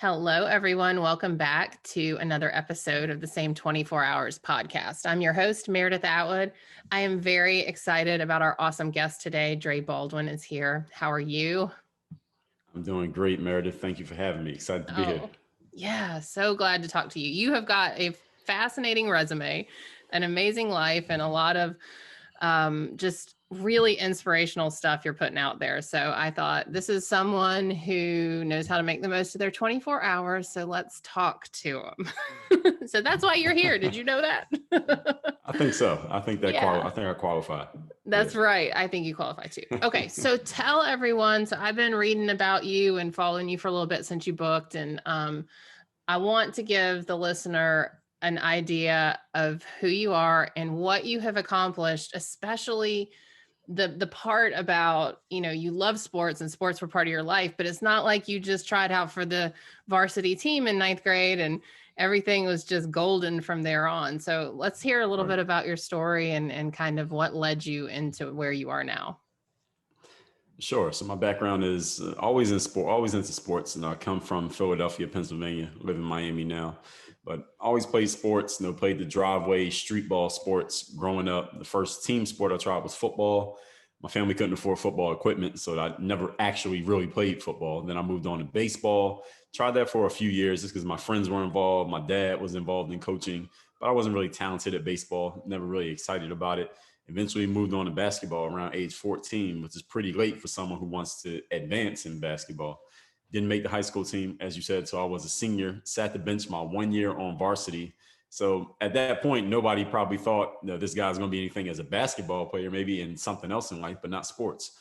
Hello, everyone. Welcome back to another episode of the Same 24 Hours podcast. I'm your host, Meredith Atwood. I am very excited about our awesome guest today. Dre Baldwin is here. How are you? I'm doing great, Meredith. Thank you for having me. Excited to be here. Oh, yeah. So glad to talk to you. You have got a fascinating resume, an amazing life, and a lot of just really inspirational stuff you're putting out there. So I thought this is someone who knows how to make the most of their 24 hours. So let's talk to them. So that's why you're here. Did you know that? I think so. Yeah. I think I qualify. Yeah. That's right. I think you qualify too. Okay. So tell everyone. So I've been reading about you and following you for a little bit since you booked. And I want to give the listener an idea of who you are and what you have accomplished, especially the part about, you love sports and sports were part of your life, but it's not like you just tried out for the varsity team in ninth grade and everything was just golden from there on. So let's hear a little Right. bit about your story and kind of what led you into where you are now. Sure. So my background is always in sport, always into sports, and I come from Philadelphia, Pennsylvania. Live in Miami now, but always played sports. Played the driveway street ball sports growing up. The first team sport I tried was football. My family couldn't afford football equipment, so I never actually really played football. Then I moved on to baseball. Tried that for a few years just because my friends were involved. My dad was involved in coaching, but I wasn't really talented at baseball. Never really excited about it. Eventually moved on to basketball around age 14, which is pretty late for someone who wants to advance in basketball. Didn't make the high school team, as you said, so I was a senior, sat the bench my 1 year on varsity. So at that point, nobody probably thought, this guy's going to be anything as a basketball player, maybe in something else in life, but not sports.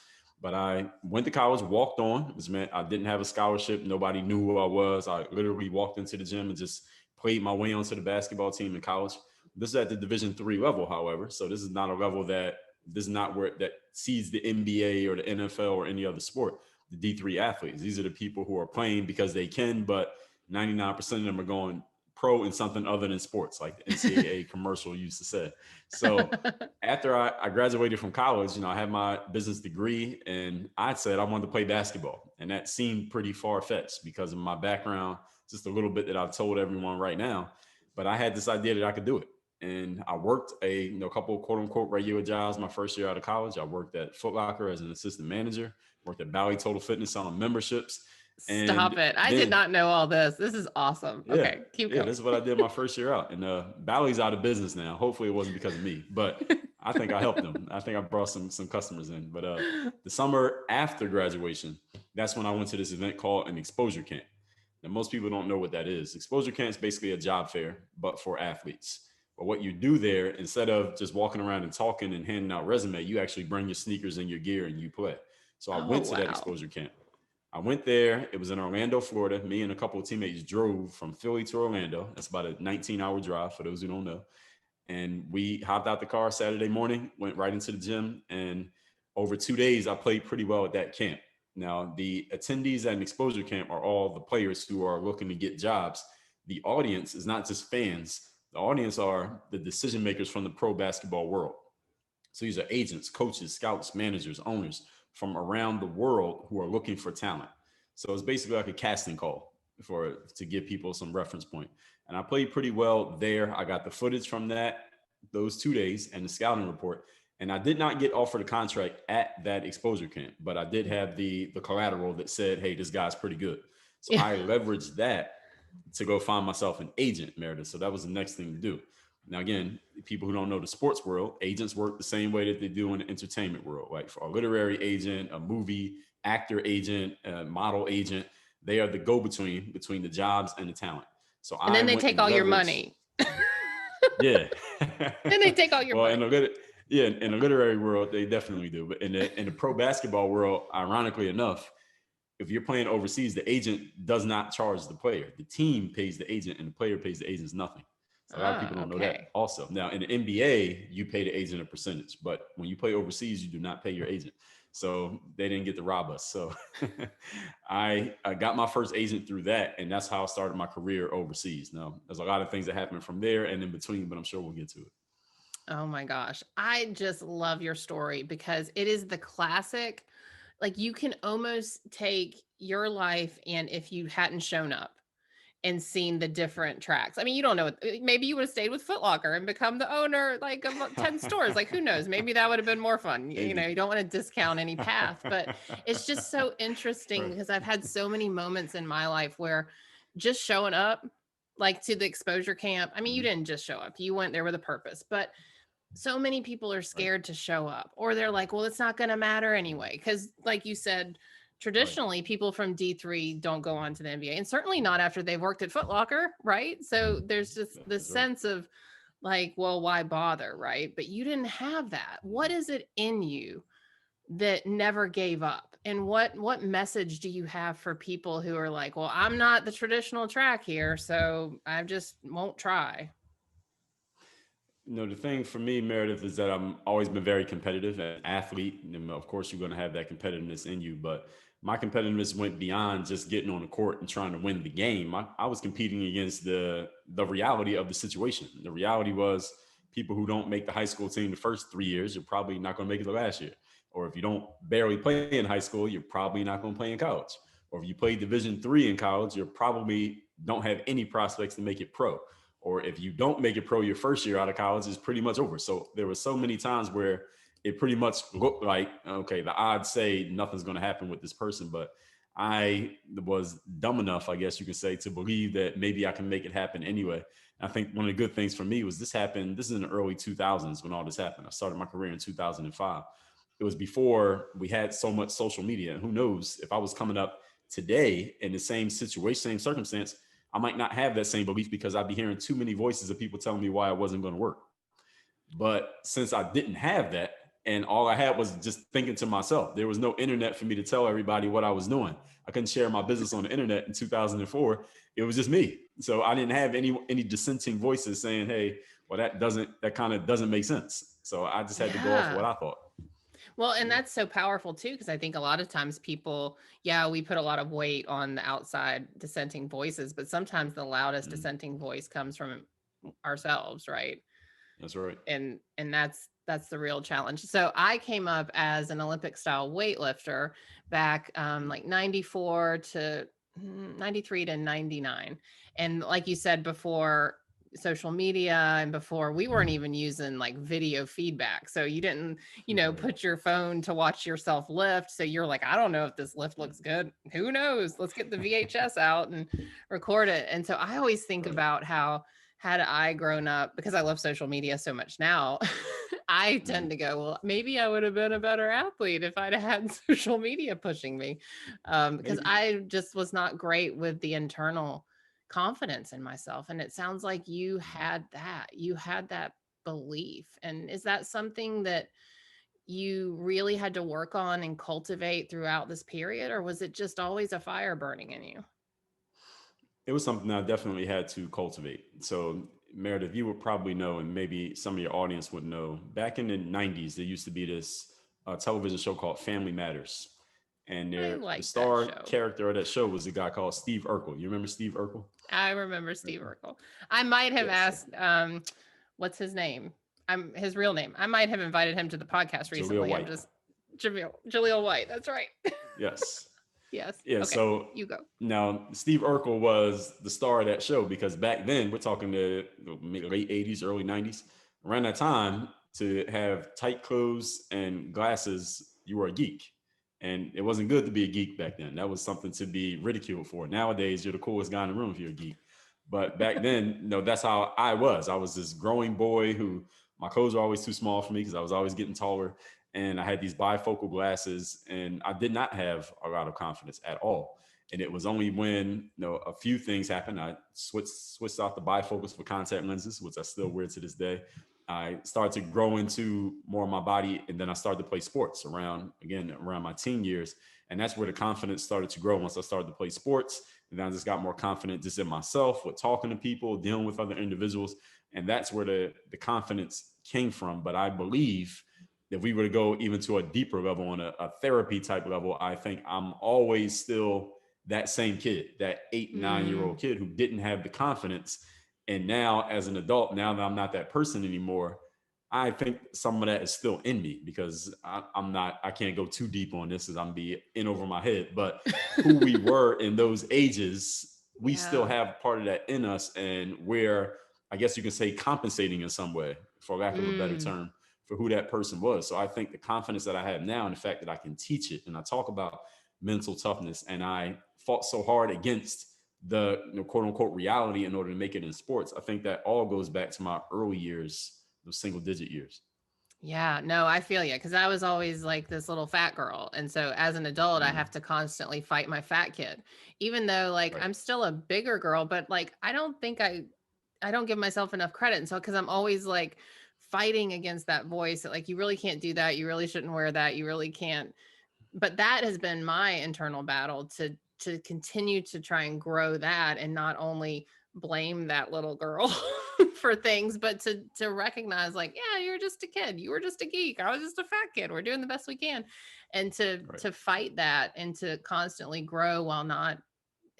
But I went to college, walked on, which meant I didn't have a scholarship. Nobody knew who I was. I literally walked into the gym and just played my way onto the basketball team in college. This is at the Division III level, however. So this is not a level this is not where that sees the NBA or the NFL or any other sport. The D3 athletes. These are the people who are playing because they can, but 99% of them are going pro in something other than sports, like the NCAA commercial used to say. So after I graduated from college, I had my business degree, and I said I wanted to play basketball. And that seemed pretty far-fetched because of my background, just a little bit that I've told everyone right now. But I had this idea that I could do it. And I worked a couple of quote unquote regular jobs my first year out of college. I worked at Foot Locker as an assistant manager, worked at Bally Total Fitness selling memberships. Stop And it. I did then, not know all this. This is awesome. yeah, Okay, keep yeah, going. this is what I did my first year out. And Bally's out of business now. Hopefully it wasn't because of me, but I think I helped them. I think I brought some customers in. But the summer after graduation, that's when I went to this event called an exposure camp. Now, most people don't know what that is. Exposure camp is basically a job fair, but for athletes. But what you do there, instead of just walking around and talking and handing out resume, you actually bring your sneakers and your gear and you play. So I Oh, went to that wow. exposure camp. I went there. It was in Orlando, Florida. Me and a couple of teammates drove from Philly to Orlando. That's about a 19-hour drive for those who don't know. And we hopped out the car Saturday morning, went right into the gym. And over 2 days, I played pretty well at that camp. Now, the attendees at an exposure camp are all the players who are looking to get jobs. The audience is not just fans. The audience are the decision makers from the pro basketball world. So these are agents, coaches, scouts, managers, owners from around the world who are looking for talent. So it's basically like a casting call to give people some reference point. And I played pretty well there. I got the footage from those 2 days and the scouting report. And I did not get offered a contract at that exposure camp, but I did have the collateral that said, hey, this guy's pretty good. So Yeah. I leveraged that to go find myself an agent, Meredith. So that was the next thing to do. Now, again, people who don't know the sports world, agents work the same way that they do in the entertainment world. Like for a literary agent, a movie actor agent, a model agent, they are the go-between between the jobs and the talent. So And I then they went take and all your leveraged, money. yeah. Then they take all your Well, money. in the literary world, they definitely do. But in the pro basketball world, ironically enough, if you're playing overseas, the agent does not charge the player. The team pays the agent, and the player pays the agents nothing. So a lot of people Ah, don't know that okay. also. Now, in the NBA, you pay the agent a percentage, but when you play overseas, you do not pay your agent. So they didn't get to rob us. So I got my first agent through that, and that's how I started my career overseas. Now, there's a lot of things that happened from there and in between, but I'm sure we'll get to it. Oh my gosh. I just love your story because it is the classic. Like you can almost take your life and if you hadn't shown up. and seen the different tracks. I mean, you don't know, maybe you would have stayed with Foot Locker and become the owner like of 10 stores. Like, who knows? Maybe that would have been more fun. You know, you don't want to discount any path, but it's just so interesting Right. because I've had so many moments in my life where just showing up like to the exposure camp. I mean, you Mhm. didn't just show up, you went there with a purpose, but so many people are Right. scared to show up, or they're like, well, it's not going to matter anyway. Because, like you said, Right. traditionally, people from D3 don't go on to the NBA, and certainly not after they've worked at Foot Locker, right? So there's just this That's right. sense of like, well, why bother, right? But you didn't have that. What is it in you that never gave up? And what message do you have for people who are like, well, I'm not the traditional track here, so I just won't try? The thing for me, Meredith, is that I'm always been very competitive as an athlete. And of course, you're going to have that competitiveness in you. But my competitiveness went beyond just getting on the court and trying to win the game. I was competing against the reality of the situation. The reality was people who don't make the high school team the first 3 years, you're probably not going to make it the last year. Or if you don't barely play in high school, you're probably not going to play in college. Or if you play Division III in college, you probably don't have any prospects to make it pro. Or if you don't make it pro your first year out of college, it's pretty much over. So there were so many times where it pretty much looked like, okay, the odds say nothing's going to happen with this person. But I was dumb enough, I guess you could say, to believe that maybe I can make it happen anyway. And I think one of the good things for me was this is in the early 2000s when all this happened. I started my career in 2005. It was before we had so much social media. And who knows, if I was coming up today in the same situation, same circumstance, I might not have that same belief because I'd be hearing too many voices of people telling me why it wasn't going to work. But since I didn't have that, and all I had was just thinking to myself, there was no internet for me to tell everybody what I was doing. I couldn't share my business on the internet in 2004. It was just me. So I didn't have any dissenting voices saying, hey, well, that kind of doesn't make sense. So I just had to go off Yeah. what I thought. Well, and Yeah. that's so powerful too, because I think a lot of times people, yeah, we put a lot of weight on the outside dissenting voices, but sometimes the loudest Mhm. dissenting voice comes from ourselves, right? That's right. And that's the real challenge. So I came up as an Olympic style weightlifter back like 94 to 93 to 99. And like you said before, social media and before we weren't even using like video feedback, so you didn't Right. put your phone to watch yourself lift, so you're like, I don't know if this lift looks good, who knows, let's get the VHS out and record it. And so I always think Right. about how, had I grown up, because I love social media so much now, I Mhm. tend to go, well, maybe I would have been a better athlete if I'd had social media pushing me, because Maybe. I just was not great with the internal confidence in myself. And it sounds like you Mhm. had that. You had that belief. And is that something that you really had to work on and cultivate throughout this period, or was it just always a fire burning in you? It was something I definitely had to cultivate. So, Meredith, you would probably know, and maybe some of your audience would know, back in the 90s, there used to be this television show called Family Matters. And I the like that star show. character of that show was a guy called Steve Urkel. You remember Steve Urkel? I remember Steve Urkel. I might have Yes. asked, what's his name? His real name. I might have invited him to the podcast Jaleel recently. I'm White. just Jaleel White. That's right. Yes. Yes. Yeah. Okay. So You go. now Steve Urkel was the star of that show because back then, we're talking the late 80s, early 90s, around that time, to have tight clothes and glasses, you were a geek. And it wasn't good to be a geek back then. That was something to be ridiculed for. Nowadays, you're the coolest guy in the room if you're a geek. But back then, that's how I was. I was this growing boy who my clothes were always too small for me because I was always getting taller. And I had these bifocal glasses, and I did not have a lot of confidence at all. And it was only when a few things happened. I switched out the bifocals for contact lenses, which I still wear to this day. I started to grow into more of my body, and then I started to play sports around my teen years, and that's where the confidence started to grow. Once I started to play sports, and then I just got more confident just in myself with talking to people, dealing with other individuals, and that's where the confidence came from. But I believe if we were to go even to a deeper level, on a therapy type level, I think I'm always still that same kid, that 8, 9 year Mm, old kid who didn't have the confidence. And now, as an adult, now that I'm not that person anymore, I think some of that is still in me because I can't go too deep on this as I'm be in over my head. But who we were in those ages we still Yeah. have part of that in us, and we're, I guess you can say, compensating in some way, for lack of a better Mm. term, for who that person was. So I think the confidence that I have now and the fact that I can teach it, and I talk about mental toughness, and I fought so hard against the, quote unquote reality in order to make it in sports. I think that all goes back to my early years, those single digit years. Yeah, no, I feel you because I was always like this little fat girl. And so as an adult, I Mm, have to constantly fight my fat kid, even though like right. I'm still a bigger girl, but like I don't think I don't give myself enough credit. And so because I'm always like fighting against that voice that like you really can't do that, you really shouldn't wear that, you really can't. But that has been my internal battle to continue to try and grow that and not only blame that little girl for things, but to recognize like, yeah, you're just a kid, you were just a geek, I was just a fat kid, we're doing the best we can, and Right. to fight that and to constantly grow while not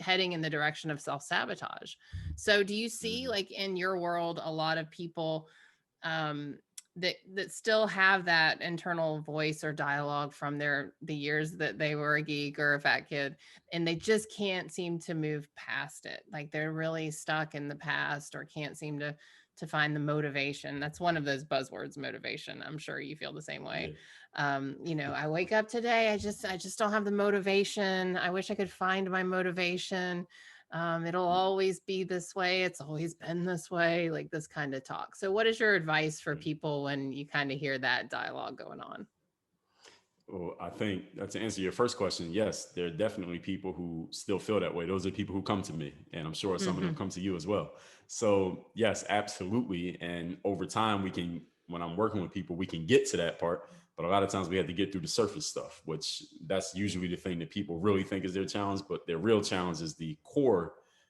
heading in the direction of self-sabotage. So do you see Mhm. like in your world a lot of people um that still have that internal voice or dialogue from the years that they were a geek or a fat kid, and they just can't seem to move past it, like they're really stuck in the past or can't seem to find the motivation? That's one of those buzzwords, motivation. I'm sure you feel the same way. Yeah. I wake up today, I just don't have the motivation, I wish I could find my motivation. It'll always be this way, it's always been this way, like this kind of talk. So what is your advice for people when you kind of hear that dialogue going on? Well, I think to answer your first question, yes, there are definitely people who still feel that way. Those are people who come to me, and I'm sure some of them Hmm. come to you as well. So, yes, absolutely. And over time, when I'm working with people, we can get to that part. But a lot of times we have to get through the surface stuff, which that's usually the thing that people really think is their challenge. But their real challenge is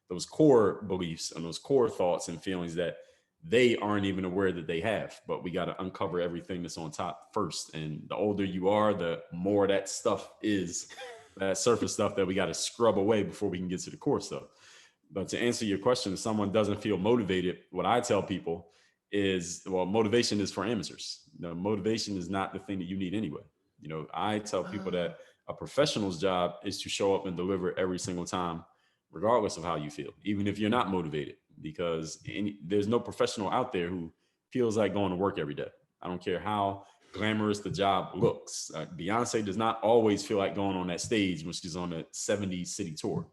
those core beliefs and those core thoughts and feelings that they aren't even aware that they have. But we got to uncover everything that's on top first. And the older you are, the more that stuff is, that surface stuff that we got to scrub away before we can get to the core stuff. But to answer your question, if someone doesn't feel motivated, what I tell people is, well, motivation is for amateurs. Motivation is not the thing that you need anyway. I tell people Oh. that a professional's job is to show up and deliver every single time, regardless of how you feel, even if you're not motivated, because there's no professional out there who feels like going to work every day. I don't care how glamorous the job looks. Beyonce does not always feel like going on that stage when she's on a 70 city tour.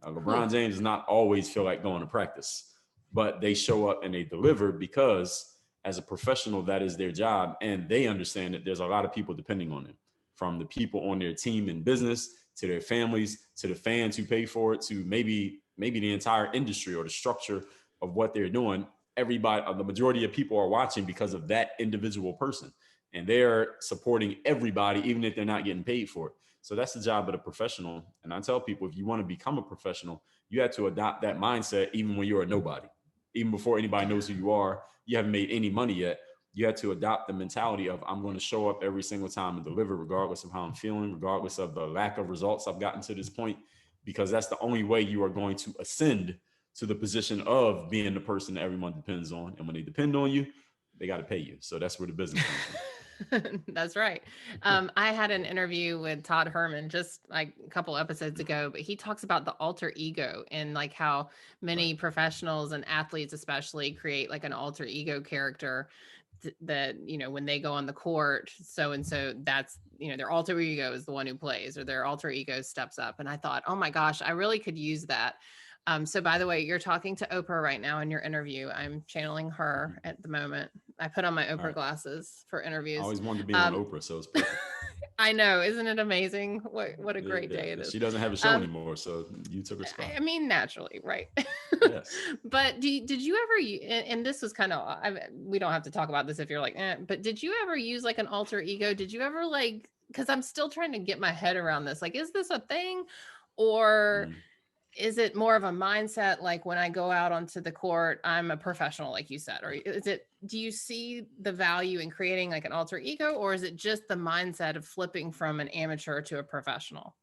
Whew. LeBron James does not always feel like going to practice, but they show up and they deliver because as a professional, that is their job. And they understand that there's a lot of people depending on them, from the people on their team in business to their families, to the fans who pay for it, to maybe the entire industry or the structure of what they're doing. Everybody, the majority of people are watching because of that individual person, and they're supporting everybody, even if they're not getting paid for it. So that's the job of a professional. And I tell people, if you want to become a professional, you have to adopt that mindset even when you're a nobody. Even before anybody knows who Yeah. you are, you haven't made any money yet. You have to adopt the mentality of, I'm going to show up every single time and deliver, regardless of how I'm feeling, regardless of the lack of results I've gotten to this point, because that's the only way you are going to ascend to the position of being the person that everyone depends on. And when they depend on you, they got to pay you. So that's where the business comes from. That's right. I had an interview with Todd Herman just like a couple episodes ago, but he talks about the alter ego and like how Right. many professionals and athletes, especially, create like an alter ego character that, when they go on the court, so and so, that's, their alter ego is the one who plays, or their alter ego steps up. And I thought, oh my gosh, I really could use that. So by the way, you're talking to Oprah right now in your interview. I'm channeling her Mhm. at the moment. I put on my All Oprah right. glasses for I interviews. always wanted to be on Um, Oprah, so it's perfect. I know, isn't it amazing? What a great Yeah, day it is. she doesn't have a show Um, anymore, so you took her I spot. mean, naturally, right? Yes. But did you ever? And this was kind of, we don't have to talk about this if you're like, but did you ever use like an alter ego? Did you ever like? Because I'm still trying to get my head around this. Like, is this a thing, or Mm. is it more of a mindset, like when I go out onto the court, I'm a professional, like you said? Or do you see the value in creating like an alter ego, or is it just the mindset of flipping from an amateur to a professional?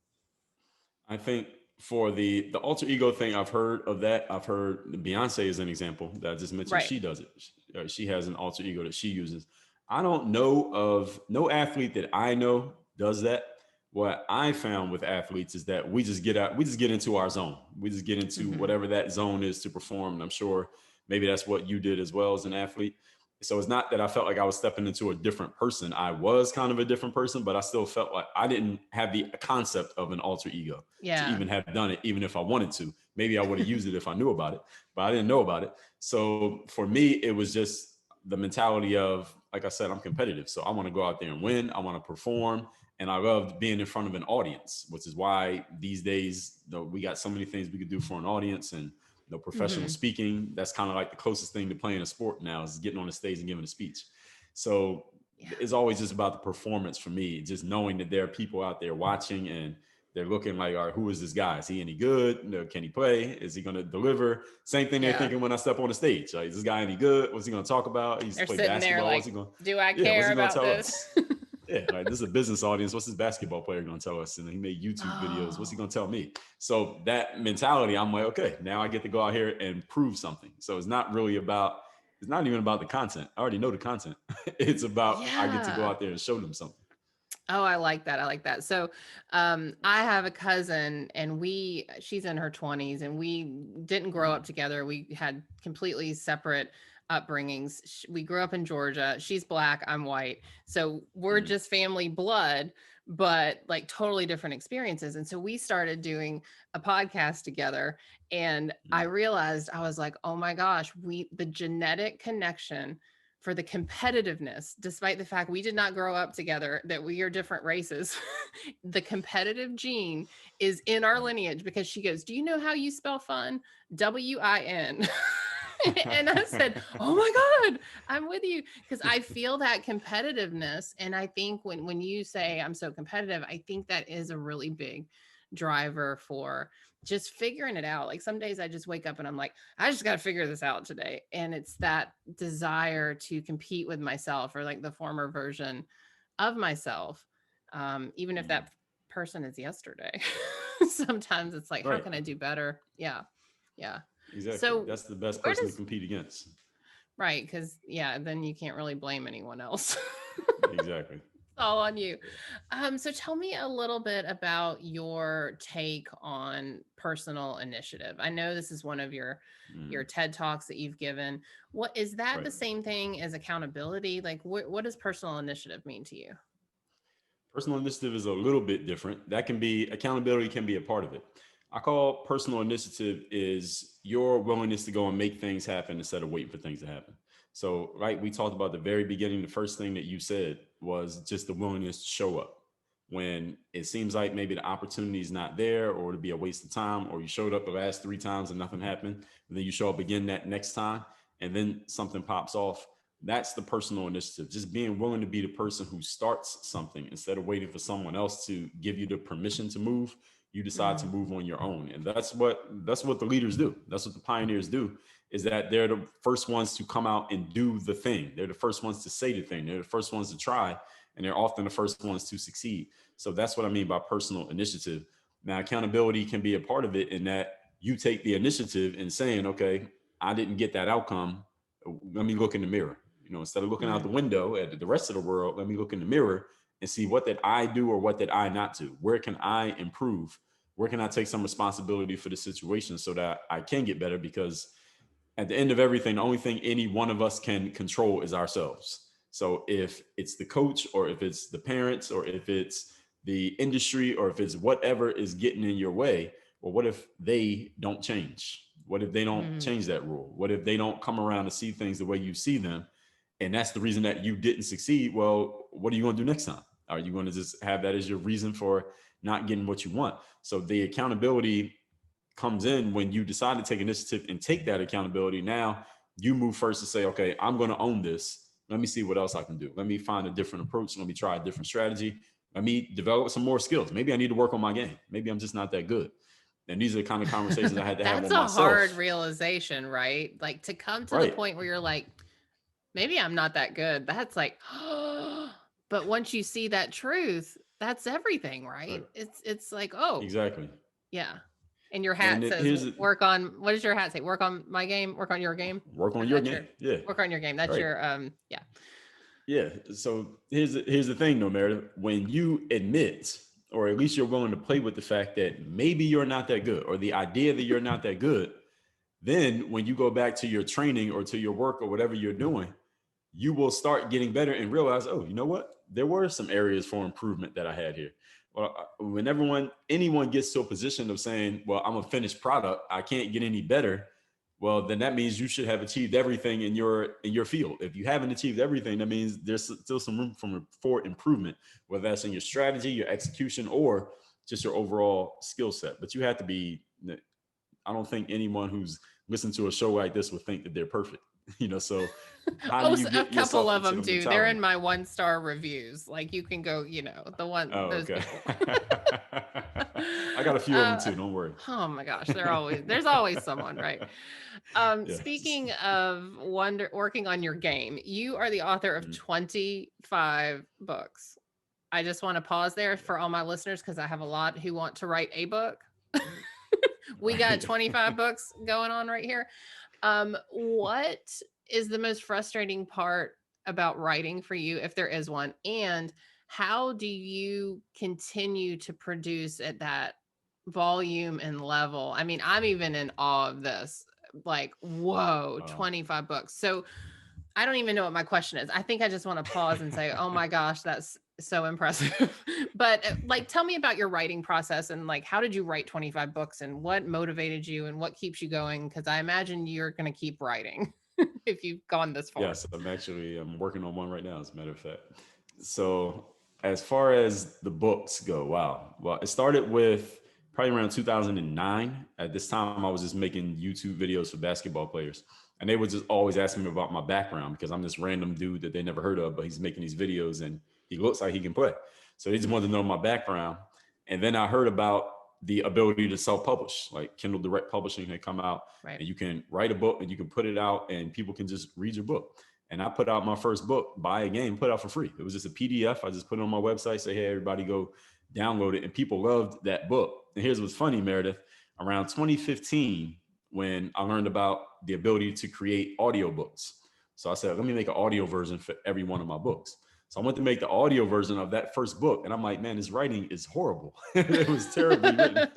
I think for the alter ego thing, I've heard of that. I've heard Beyonce is an example that I just mentioned. Right. She does it. She has an alter ego that she uses. I don't know of no athlete that I know does that. what I found with athletes is that we just get into our zone. We just get into whatever that zone is to perform. And I'm sure maybe that's what you did as well as an athlete. So it's not that I felt like I was stepping into a different person. I was kind of a different person, but I still felt like I didn't have the concept of an alter ego to Yeah. even have done it, even if I wanted to. Maybe I would have used it if I knew about it, but I didn't know about it. So for me, it was just the mentality of, like I said, I'm competitive. So I want to go out there and win. I want to perform. And I loved being in front of an audience, which is why these days, we got so many things we could do for an audience, and professional speaking. That's kind of like the closest thing to playing a sport now, is getting on the stage and giving a speech. So it's always just about the performance for me, just knowing that there are people out there watching and they're looking like, all right, who is this guy? Is he any good? Can he play? Is he going to deliver? Same thing they're thinking when I step on the stage. Like, is this guy any good? What's he going to talk about? He's They're play sitting basketball. there like, what's he going? Do I What's care he going about to tell this? us? Yeah, like, this is a business audience. What's this basketball player going to tell us? And he made YouTube videos. What's he going to tell me? So that mentality, I'm like, okay, now I get to go out here and prove something. So it's not even about the content. I already know the content. It's about, I get to go out there and show them something. Oh, I like that. I like that. So, I have a cousin, and she's in her 20s, and we didn't grow up together. We had completely separate upbringings. We grew up in Georgia. She's Black, I'm white. So we're just family blood, but like totally different experiences. And so we started doing a podcast together, and I realized, I was like, oh my gosh, the genetic connection for the competitiveness, despite the fact we did not grow up together, that we are different races, the competitive gene is in our lineage, because she goes, do you know how you spell fun? W-I-N. And I said, oh my God, I'm with you. Because I feel that competitiveness. And I think when you say I'm so competitive, I think that is a really big driver for just figuring it out. Like some days I just wake up and I'm like, I just got to figure this out today. And it's that desire to compete with myself, or like the former version of myself. Even if that person is yesterday, sometimes it's like, how can I do better? Yeah. Yeah. Exactly. So that's the best person to compete against. Right. Because then you can't really blame anyone else. Exactly. All on you. So tell me a little bit about your take on personal initiative. I know this is one of your TED Talks that you've given. What is that the same thing as accountability? Like what does personal initiative mean to you? Personal initiative is a little bit different. Accountability can be a part of it. I call personal initiative is your willingness to go and make things happen instead of waiting for things to happen. So, right, we talked about the very beginning. The first thing that you said was just the willingness to show up when it seems like maybe the opportunity is not there, or it'd be a waste of time, or you showed up the last 3 times and nothing happened. And then you show up again that next time and then something pops off. That's the personal initiative. Just being willing to be the person who starts something instead of waiting for someone else to give you the permission to move. You decide to move on your own. And that's what the leaders do. That's what the pioneers do, is that they're the first ones to come out and do the thing. They're the first ones to say the thing. They're the first ones to try, and they're often the first ones to succeed. So that's what I mean by personal initiative. Now, accountability can be a part of it in that you take the initiative and saying, okay, I didn't get that outcome. Let me look in the mirror. Instead of looking out the window at the rest of the world, let me look in the mirror and see, what did I do or what did I not do? Where can I improve? Where can I take some responsibility for the situation so that I can get better? Because at the end of everything, the only thing any one of us can control is ourselves. So if it's the coach, or if it's the parents, or if it's the industry, or if it's whatever is getting in your way, well, what if they don't change? What if they don't change that rule? What if they don't come around to see things the way you see them? And that's the reason that you didn't succeed. Well, what are you going to do next time? Are you going to just have that as your reason for not getting what you want? So the accountability comes in when you decide to take initiative and take that accountability. Now you move first to say, okay, I'm going to own this. Let me see what else I can do. Let me find a different approach. Let me try a different strategy. Let me develop some more skills. Maybe I need to work on my game. Maybe I'm just not that good. And these are the kind of conversations I had to have with myself. That's a hard realization, right? Like to come to the point where you're like, maybe I'm not that good. That's like, but once you see that truth, that's everything, right? It's like, oh, exactly. Yeah. And your hat says work on, what does your hat say? Work on my game, work on your game. Work on your game. Yeah. Work on your game. That's your yeah. Yeah. So here's the thing though, Meredith. When you admit or at least you're willing to play with the fact that maybe you're not that good, or the idea that you're not that good, then when you go back to your training or to your work or whatever you're doing, you will start getting better and realize, oh, you know what? There were some areas for improvement that I had here. Well, when anyone gets to a position of saying, well, I'm a finished product, I can't get any better. Well, then that means you should have achieved everything in your field. If you haven't achieved everything, that means there's still some room for improvement, whether that's in your strategy, your execution, or just your overall skill set. But you have to be, I don't think anyone who's listened to a show like this would think that they're perfect. So how do you get a couple of yourself into them the do. They're mentality? in my 1-star reviews. Like you can go, Oh, those okay. people. I got a few of them too. Don't worry. Oh my gosh, there's always someone, right? Yeah. Speaking of working on your game, you are the author of 25 books. I just want to pause there for all my listeners because I have a lot who want to write a book. We got 25 books going on right here. What is the most frustrating part about writing for you, if there is one? And how do you continue to produce at that volume and level? I mean, I'm even in awe of this. Like, whoa, 25 books. So I don't even know what my question is. I think I just want to pause and say, oh my gosh, that's so impressive. But like, tell me about your writing process and like, how did you write 25 books and what motivated you and what keeps you going? Because I imagine you're going to keep writing if you've gone this far. Yes, I'm working on one right now, as a matter of fact. So as far as the books go, wow. Well, it started with probably around 2009. At this time, I was just making YouTube videos for basketball players. And they would just always ask me about my background because I'm this random dude that they never heard of, but he's making these videos and he looks like he can play. So they just wanted to know my background. And then I heard about the ability to self-publish, like Kindle Direct Publishing had come out, right. and you can write a book and you can put it out and people can just read your book. And I put out my first book, Buy a Game, put it out for free. It was just a PDF. I just put it on my website, say, hey, everybody go download it. And people loved that book. And here's what's funny, Meredith. Around 2015, when I learned about the ability to create audiobooks. So I said, let me make an audio version for every one of my books. So I went to make the audio version of that first book. And I'm like, man, this writing is horrible. It was terribly written.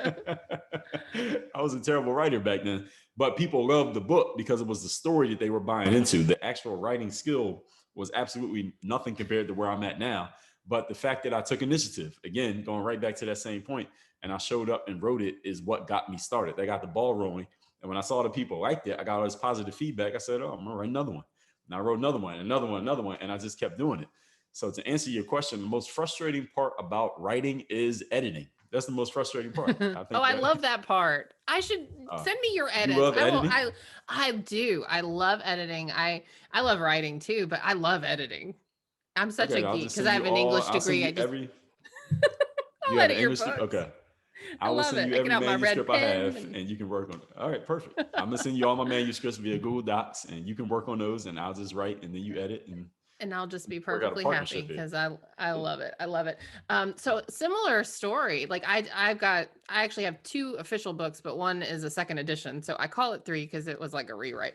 I was a terrible writer back then. But people loved the book because it was the story that they were buying into. The actual writing skill was absolutely nothing compared to where I'm at now. But the fact that I took initiative, again, going right back to that same point, and I showed up and wrote it is what got me started. They got the ball rolling. And when I saw the people liked it, I got all this positive feedback. I said, oh, I'm going to write another one. And I wrote another one, another one, another one. And I just kept doing it. So to answer your question, the most frustrating part about writing is editing. That's the most frustrating part. I love that part. I should send me your edits. You love editing? I do. I love editing. I love writing too, but I love editing. I'm such a geek because I have an English degree. I'll edit your books. Okay. I will send you every manuscript I have and you can work on it. All right, perfect. I'm going to send you all my manuscripts via Google Docs and you can work on those and I'll just write and then you edit and I'll just be perfectly happy because I love it. I love it. So similar story. Like I actually have 2 official books, but one is a second edition. So I call it 3 because it was like a rewrite.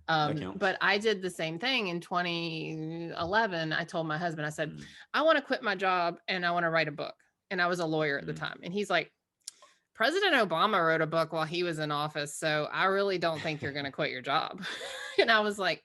But I did the same thing in 2011. I told my husband, I said, I want to quit my job and I want to write a book. And I was a lawyer at the time. And he's like, President Obama wrote a book while he was in office. So I really don't think you're going to quit your job. And I was like,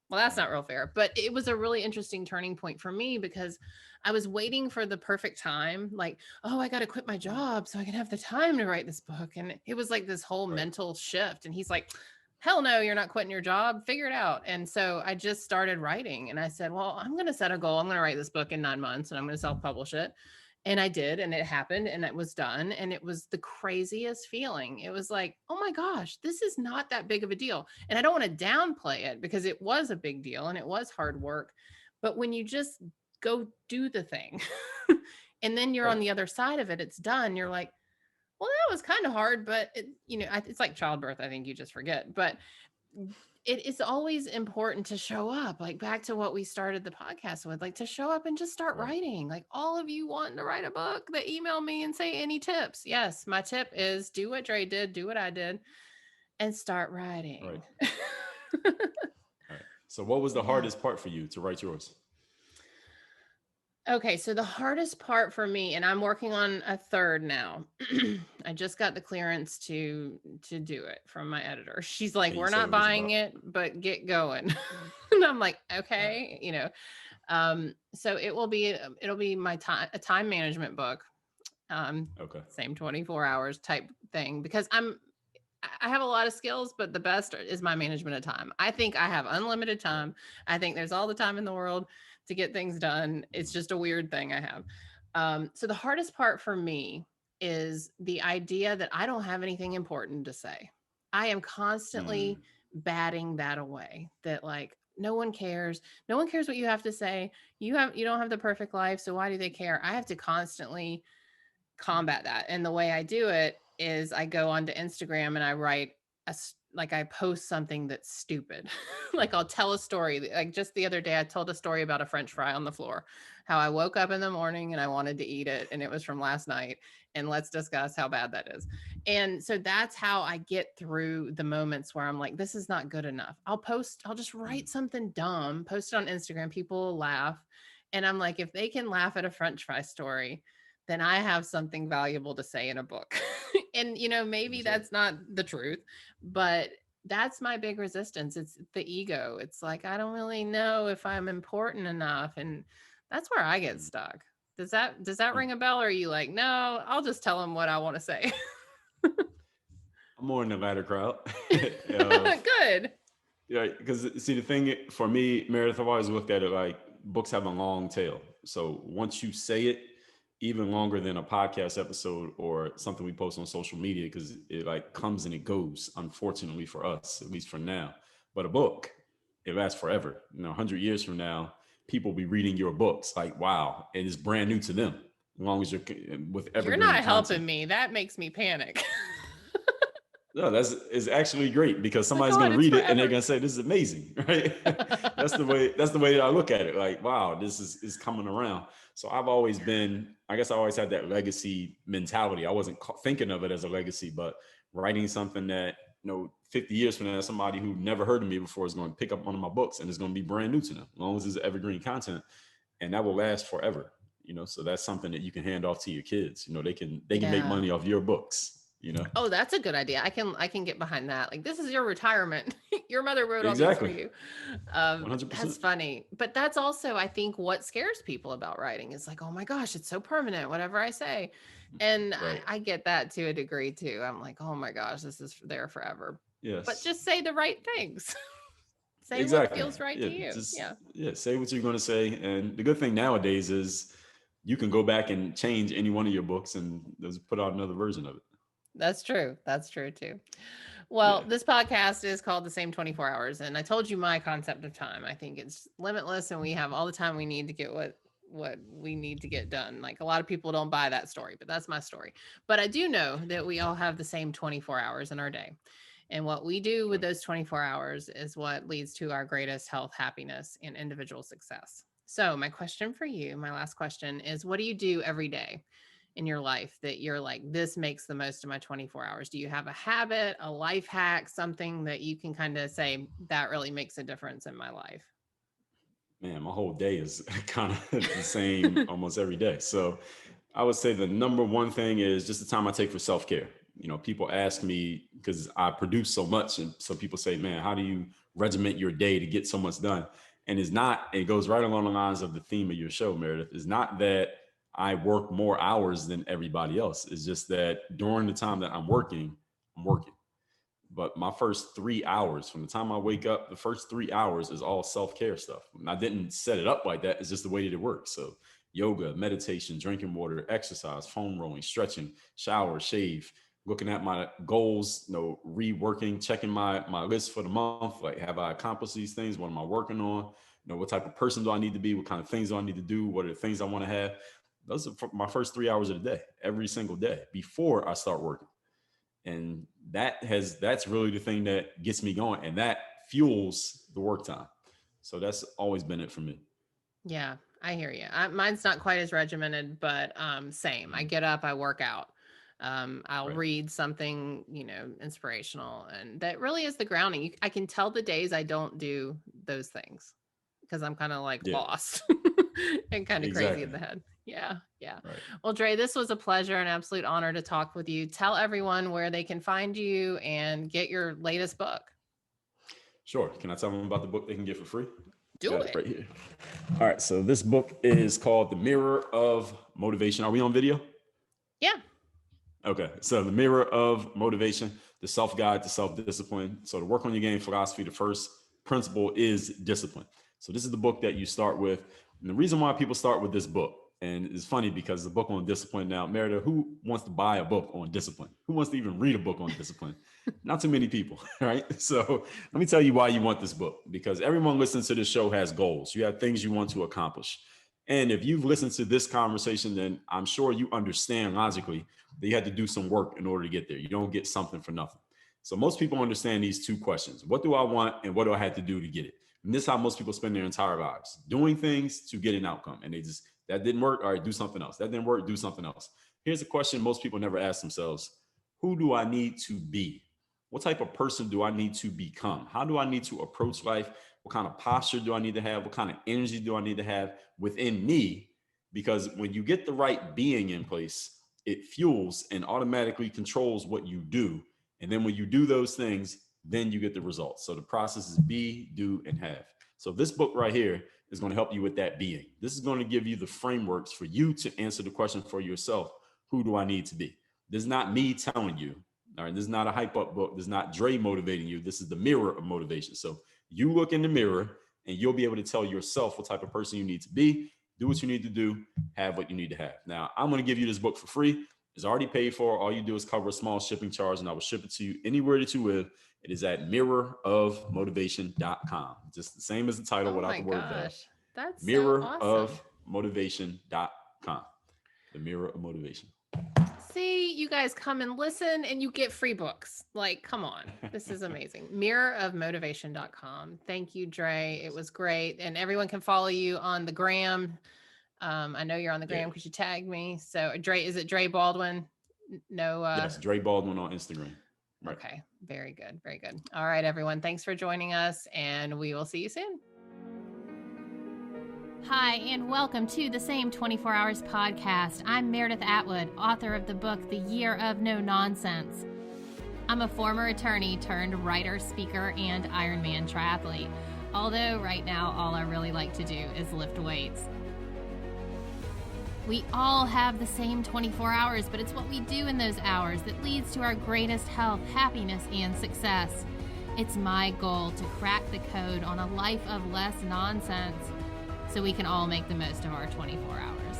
well, that's not real fair. But it was a really interesting turning point for me because I was waiting for the perfect time. Like, oh, I got to quit my job so I can have the time to write this book. And it was like this whole mental shift. And he's like, hell no, you're not quitting your job. Figure it out. And so I just started writing and I said, well, I'm going to set a goal. I'm going to write this book in 9 months and I'm going to self-publish it. And I did, and it happened and it was done. And it was the craziest feeling. It was like, oh my gosh, this is not that big of a deal. And I don't want to downplay it because it was a big deal and it was hard work. But when you just go do the thing and then you're on the other side of it, it's done. You're like, well, that was kind of hard, but it's like childbirth. I think you just forget, but it is always important to show up, like back to what we started the podcast with, like to show up and just start writing. Like all of you wanting to write a book that email me and say any tips. Yes. My tip is do what Dre did, do what I did and start writing. Right. So what was the hardest part for you to write yours? Okay, so the hardest part for me, and I'm working on a third now. I just got the clearance to do it from my editor. She's like, And you "We're said not it was buying about it, but get going." And I'm like, right. "Okay, you know." So it'll be my time a time management book. Um, Okay. Same 24 hours type thing because I have a lot of skills, but the best is my management of time. I think I have unlimited Right. time. I think there's all the time in the world to get things done. It's Mhm. just a weird thing I have. So the hardest part for me is the idea that I don't have anything important to say. I am constantly Mm. batting that away. That like no one cares. No one cares what you have to say. You don't have the perfect life, so why do they care? I have to constantly combat that. And the way I do it is I go onto Instagram and I write like I post something that's stupid. Like I'll tell a story. Like just the other day, I told a story about a French fry on the floor, how I woke up in the morning and I wanted to eat it and it was from last night. And let's discuss how bad that is. And so that's how I get through the moments where I'm like, this is not good enough. I'll just Mm. write something dumb, post it on Instagram. People will laugh. And I'm like, if they can laugh at a French fry story, then I have something valuable to say in a book. And, maybe That's right. that's not the truth, but that's my big resistance. It's the ego. It's like, I don't really know if I'm important enough. And that's where I get Mm. stuck. Does that Mm. ring a bell? Or are you like, no, I'll just tell them what I want to say? I'm more in the latter crowd. uh, Good. yeah, because see, the thing for me, Meredith, I've always looked at it like books have a long tail. So once you say it, even longer than a podcast episode or something we post on social media, because it like comes and it goes, unfortunately for us, at least for now. But a book, it lasts forever. 100 years from now, people will be reading your books like, wow, and it's brand new to them, as long as you're with You're evergreen not content. helping me. That makes me panic. No, that's is actually great because Like, somebody's God, going to it's read it and they're forever. going to say, "This is amazing," right? That's the way that I look at it. Like, wow, this is coming around. So I've always been, I guess, I always had that legacy mentality. I wasn't thinking of it as a legacy, but writing something that 50 years from now, somebody who never heard of me before is going to pick up one of my books and it's going to be brand new to them, as long as it's evergreen content, and that will last forever. So that's something that you can hand off to your kids. They can make Yeah. money off your books. Oh, that's a good idea. I can get behind that. Like, this is your retirement. Your mother wrote all these for Exactly. you. 100%. That's funny. But that's also, I think, what scares people about writing is like, oh my gosh, it's so permanent, whatever I say. And I, Right. I get that to a degree too. I'm like, oh my gosh, this is there forever. But Yes. just say the right things. Say what Exactly. feels right Yeah. to you. Just Yeah. say what you're going to say. And the good thing nowadays is you can go back and change any one of your books and just put out another version of it. That's true. That's true too. Yeah. Well, this podcast is called The Same 24 Hours. And I told you my concept of time. I think it's limitless and we have all the time we need to get what we need to get done. Like a lot of people don't buy that story, but that's my story. But I do know that we all have the same 24 hours in our day. And what we do with Okay. those 24 hours is what leads to our greatest health, happiness, and individual success. So, my question for you, my last question is, what do you do every day in your life that you're like, this makes the most of my 24 hours? Do you have a habit, a life hack, something that you can kind of say that really makes a difference in my life? Man, my whole day is kind of the same almost every day. So I would say the number one thing is just the time I take for self care. People ask me because I produce so much. And so people say, man, how do you regiment your day to get so much done? And it goes right along the lines of the theme of your show, Meredith. It's not that I work more hours than everybody else. It's just that during the time that I'm working. But my first 3 hours from the time I wake up, the first 3 hours is all self care stuff. And I didn't set it up like that. It's just the way that it works. So, yoga, meditation, drinking water, exercise, foam rolling, stretching, shower, shave, looking at my goals, reworking, checking my list for the month. Like, have I accomplished these things? What am I working on? What type of person do I need to be? What kind of things do I need to do? What are the things I want to have? Those are my first 3 hours of the day, every single day before I start working. And that's really the thing that gets me going, and that fuels the work time. So that's always been it for me. Yeah, I hear you. Mine's not quite as regimented, but same. I Mhm. get up, I work out. I'll Right. read something, inspirational, and that really is the grounding. I can tell the days I don't do those things because I'm kind of like Yeah. lost. and kind of crazy in the head. Yeah. Right. Well, Dre, this was a pleasure, an absolute honor to talk with you. Tell everyone where they can find you and get your latest book. Sure. Can I tell them about the book they can get for free? Do it. Right here. All right. So this book is called The Mirror of Motivation. Are we on video? Yeah. Okay. So The Mirror of Motivation, the self-guide to self-discipline. So to work on your game philosophy, the first principle is discipline. So this is the book that you start with. And the reason why people start with this book, and it's funny because the book on discipline now, Meredith, who wants to buy a book on discipline? Who wants to even read a book on discipline? Not too many people, right? So let me tell you why you want this book, because everyone listening to this show has goals. You have things you want to accomplish. And if you've listened to this conversation, then I'm sure you understand logically that you had to do some work in order to get there. You don't get something for nothing. So most people understand these two questions. What do I want and what do I have to do to get it? And this is how most people spend their entire lives, doing things to get an outcome. And they just, that didn't work. All right, do something else. That didn't work. Do something else. Here's a question most people never ask themselves. Who do I need to be? What type of person do I need to become? How do I need to approach life? What kind of posture do I need to have? What kind of energy do I need to have within me? Because when you get the right being in place, it fuels and automatically controls what you do. And then when you do those things, then you get the results. So the process is be, do, and have. So this book right here is going to help you with that being. This is going to give you the frameworks for you to answer the question for yourself. Who do I need to be? This is not me telling you. All right. This is not a hype up book. This is not Dre motivating you. This is the mirror of motivation. So you look in the mirror and you'll be able to tell yourself what type of person you need to be, do what you need to do, have what you need to have. Now, I'm going to give you this book for free. It's already paid for. All you do is cover a small shipping charge and I will ship it to you anywhere that you live. It is at mirrorofmotivation.com. Just the same as the title without the word there. That's mirrorofmotivation.com. The Mirror of Motivation. See, you guys come and listen and you get free books. Like, come on. This is amazing. Mirrorofmotivation.com. Thank you, Dre. It was great. And everyone can follow you on the gram. I know you're on the gram because you tagged me. So Dre, is it Dre Baldwin? No. Yes, Dre Baldwin on Instagram. Right. Okay. Very good. Very good. All right, everyone. Thanks for joining us and we will see you soon. Hi, and welcome to the Same 24 Hours podcast. I'm Meredith Atwood, author of the book, The Year of No Nonsense. I'm a former attorney turned writer, speaker, and Ironman triathlete. Although right now, all I really like to do is lift weights. We all have the same 24 hours, but it's what we do in those hours that leads to our greatest health, happiness, and success. It's my goal to crack the code on a life of less nonsense so we can all make the most of our 24 hours.